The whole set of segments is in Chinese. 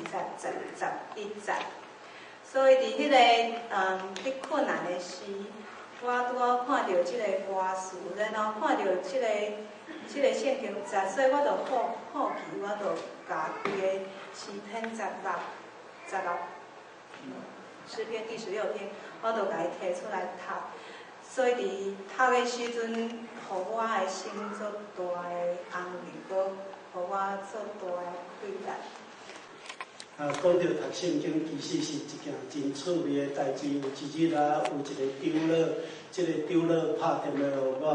11节。所以伫迄个迄困难的时，我拄好看到即个歌词，然后看到即个圣经节，所以我就好奇，我就甲规个诗篇诗篇第16篇，我就甲伊摕出来读。所以伫读的时阵，互我的心做大的安慰，搁互我做大的快乐。讲到读圣经，其实是一件真趣味的代志。有一日啊，有一个长老，即个长老拍电话互我，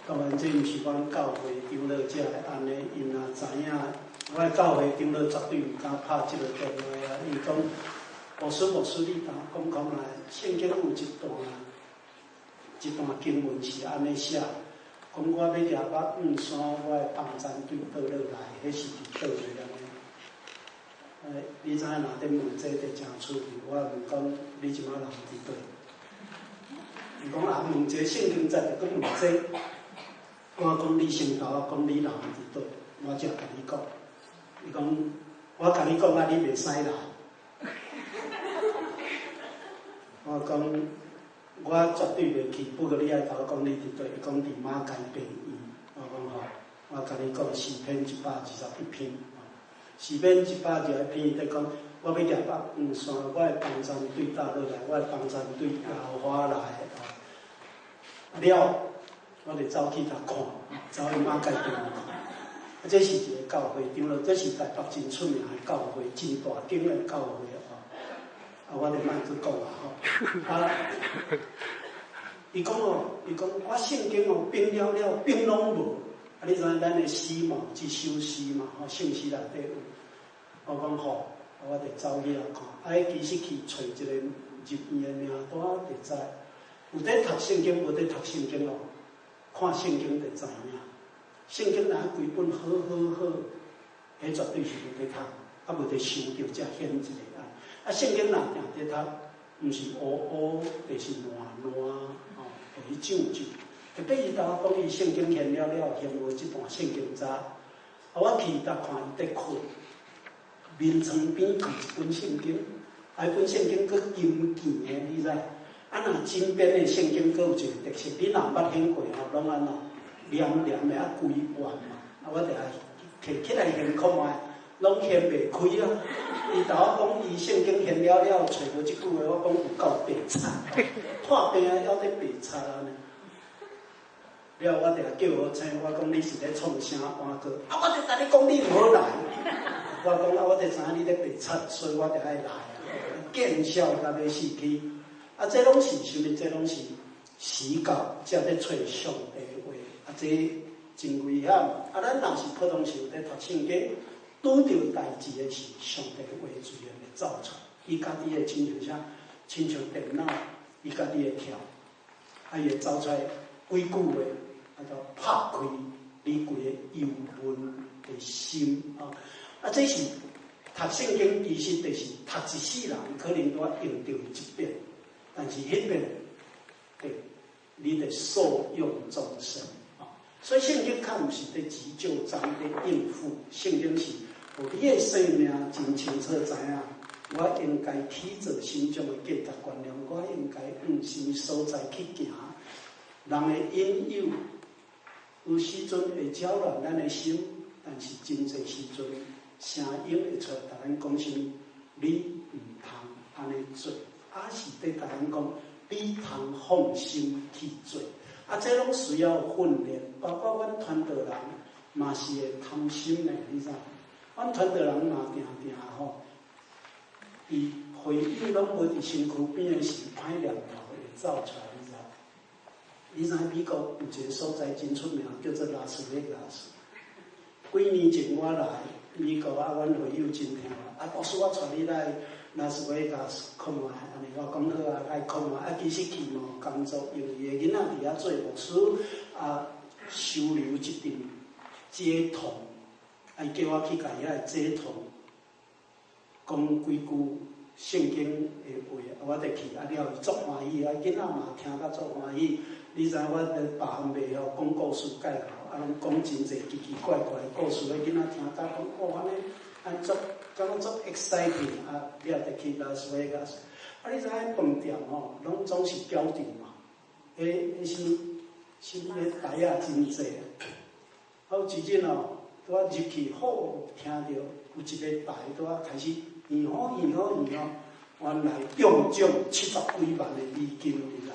当然这毋是阮教会长老才会安尼，因若知影，我教会长老绝对毋敢拍即个电话啊。伊讲，牧师，你讲来，圣经有一段经文是安尼写，讲我要掠目五山，我的房产对倒落来，迄是伫倒位安尼。你知影若伫问这就真趣味，我问讲你即摆人伫倒？伊讲啊，问这圣经节就讲问这，我讲你先甲我讲你人伫倒，我才甲你讲。伊讲我甲你讲啊，你袂使来。我讲我绝对袂去，不过你爱甲我讲你伫倒。伊讲伫马街病院。我讲吼，我甲你讲诗篇121篇。诗篇121篇在讲，我要掠目五山，我的房产对倒落来，我的房产对老花来了，我就走去甲看，走去马街病院看。这是一个教会长老，这是台北真出名的教会，真大间的教会我就莫去讲啦伊讲我圣经编了编拢无。你知影咱的诗嘛，一首诗嘛，圣诗内底有。我讲好，我就走去看。其实去找一个入院的名单就知，有在读圣经，无在读圣经看圣经就知影。圣经若规本好，迄绝对是无在读，无在想着才显一个圣经若定在读，毋是乌，就是烂，就是炯。特别伊甲我讲，伊圣经献了，献无即段圣经纸。我去搭看伊伫困，眠床边放一本圣经，迄本圣经佫金健的，你知？若真编的圣经佫有一个特色，你若捌显过拢安怎黏的规圆嘛。我就爱摕起来现看觅，拢现袂开伊甲我讲，伊圣经献了，找无即句话，我讲有够白贼，破病还得白贼安尼。了，我就叫我请，我讲你是咧创啥歌？我就甲你讲你唔好来。我讲我就知影你咧白贼，所以我就爱来。见笑甲要死去。这拢是啥物？这拢是死教，才咧找上帝话。这真危险。咱若是普通时咧读圣经，拄着代志的是上帝话自然会走出来。伊家己的亲像电脑，伊家己会跳，伊会走出来几句话。叫拍开你规个忧闷的心这是读圣经，其实就是读一世人，可能都要用到一遍，但是迄遍对你得受用终身所以圣经较毋是在急救章在应付，圣经是互你的生命真清楚知影，我应该体着心中的价值观念，我应该往什么所在去行，人的引诱。有时阵会搅乱咱的心，但是真侪时阵，声音会出来，甲咱讲声你毋通安尼做，是对甲咱讲你通放心去做。这拢需要训练，包括阮传道人嘛是会贪心的，你知？阮传道人嘛定伊回应拢无伫身躯边的时，歹念头会走出来。你知美国有一个所在真出名，叫做拉斯维加斯。几年前我来美国阮会友真听牧师我带你来拉斯维加斯看觅，安尼我讲好来看觅。其实去嘛工作，因为伊个囡仔伫遐做牧师，收留一阵街童，伊叫我去甲伊遐街童讲几句圣经的话，我就去了伊足欢喜，囡仔嘛听甲足欢喜。你知我咧别项袂晓讲故事介绍，拢讲真侪奇奇怪怪的故事，迄囡仔听甲讲，安尼足感觉足 exciting 啊，了得去拉斯维加斯。啊，你知影饭店吼，拢总是标定嘛，迄是迄台啊真济。啊，有一日哦，拄啊入去，好听到有一个台拄啊开始验好，原来中奖70几万的美金，你知？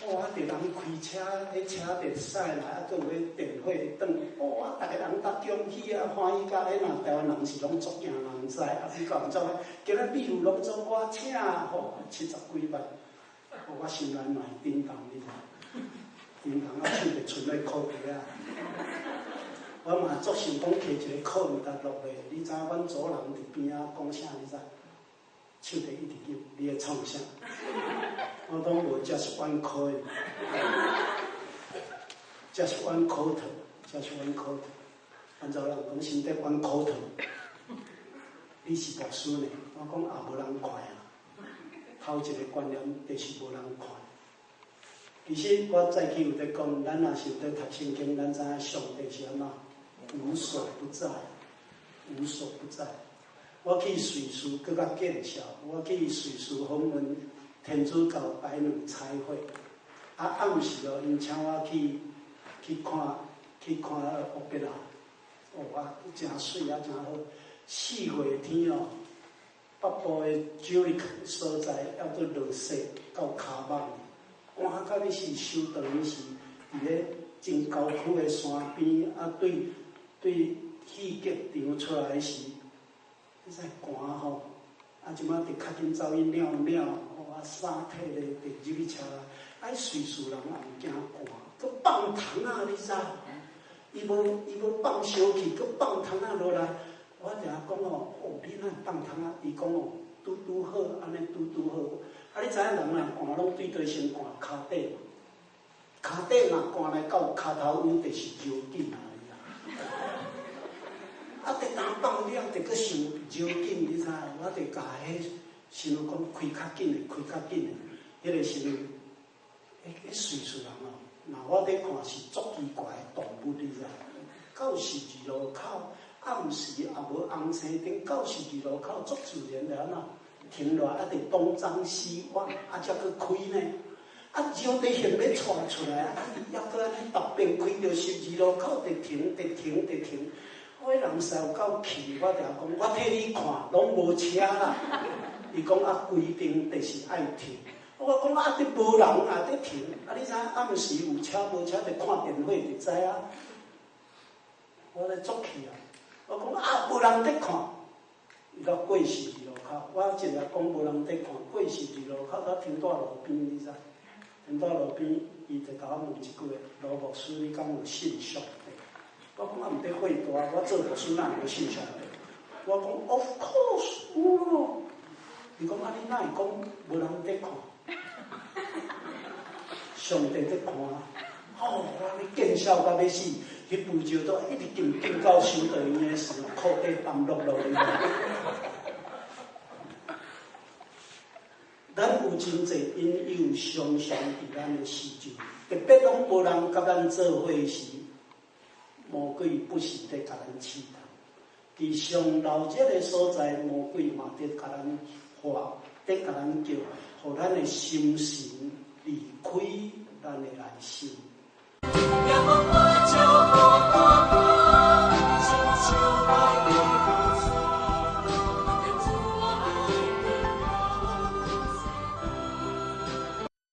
哇！伫人开车，迄车特驶来，啊，搁有迄电火转，哇！逐个人搭恭喜啊，欢喜甲迄若台湾人是拢足惊人知，啊，比较毋知，今仔礼物拢总我请，吼，70几万，我心内嘛叮当，你知？叮当啊，手就剩咧靠地啊！我嘛足想讲摕一个靠毋得落来，你知影？阮组人伫边仔讲啥？你知？手就一直叫，你会创啥？我讲无 just one coin，just one quarter，just one quarter。按照人讲，先得 one quarter， 你是牧师呢？我讲也无人看啊。头一个观念就是无人看。其实我早起有在讲，咱若是有在读圣经，咱知影上帝是安怎无所不在，无所不在。我去瑞士更较见效，我去瑞士访问天主教白女差会，啊暗时哦，因请我去看奥贝拉，哇，真水啊，真好。4月天哦，北部的Zurich所在还阁落雪到骹网，哇，到你是修等于是伫咧真郊区的山边，啊对戏剧场出来时。你知寒吼，啊，即摆得较紧走去尿尿，哇，衫体咧得入去车啦。啊，瑞士人也毋惊寒，佮放糖啊，你知？伊无放烧气，佮放糖啊落来。我定讲哦，你哪放糖啊？伊讲哦，拄好，安尼拄好。啊，你知影人若寒拢对对先寒骹底嘛，骹底若寒来到骹头温，就是腰紧啊。啊！得当放了，得搁想绕紧，你知？我得甲迄想讲开较紧的，迄个是迄瑞士人哦。那我伫看是足奇怪的动物，你知？到十字路口暗时也无红青灯，到十字路口足自然的安那停落，啊得东张西望，啊才搁开呢。啊，鸟在现要窜出来，啊，抑搁安尼逐边开着十字路口，得停。我迄人实有够气，我定讲，我替你看，拢无车啦。伊讲啊，规定就是爱停。我讲啊，得无人啊，得停。啊，你知暗时有车无车，得看电话就知啊。我咧足气啊！我讲啊，无人得看。伊到过十字路口，我一日讲无人得看，过十字路口，他停在路边，你知？停在路边，伊就甲我问一句：罗牧师，你敢有信上帝？我讲我毋得会大，我做牧师哪会信上帝？我讲 Of course， 有。伊讲啊，你哪会讲无人得看？上帝得看。哦，你见笑到要死，迄步就都一直进到修道院的时候，裤底澹漉漉的。咱有真济因有常常伫咱的时阵，特别拢无人甲咱做伙时。魔鬼不是在甲咱试探，伫上老这个所在，魔鬼嘛在甲咱话，在甲咱叫，互咱的心神离开咱的内心。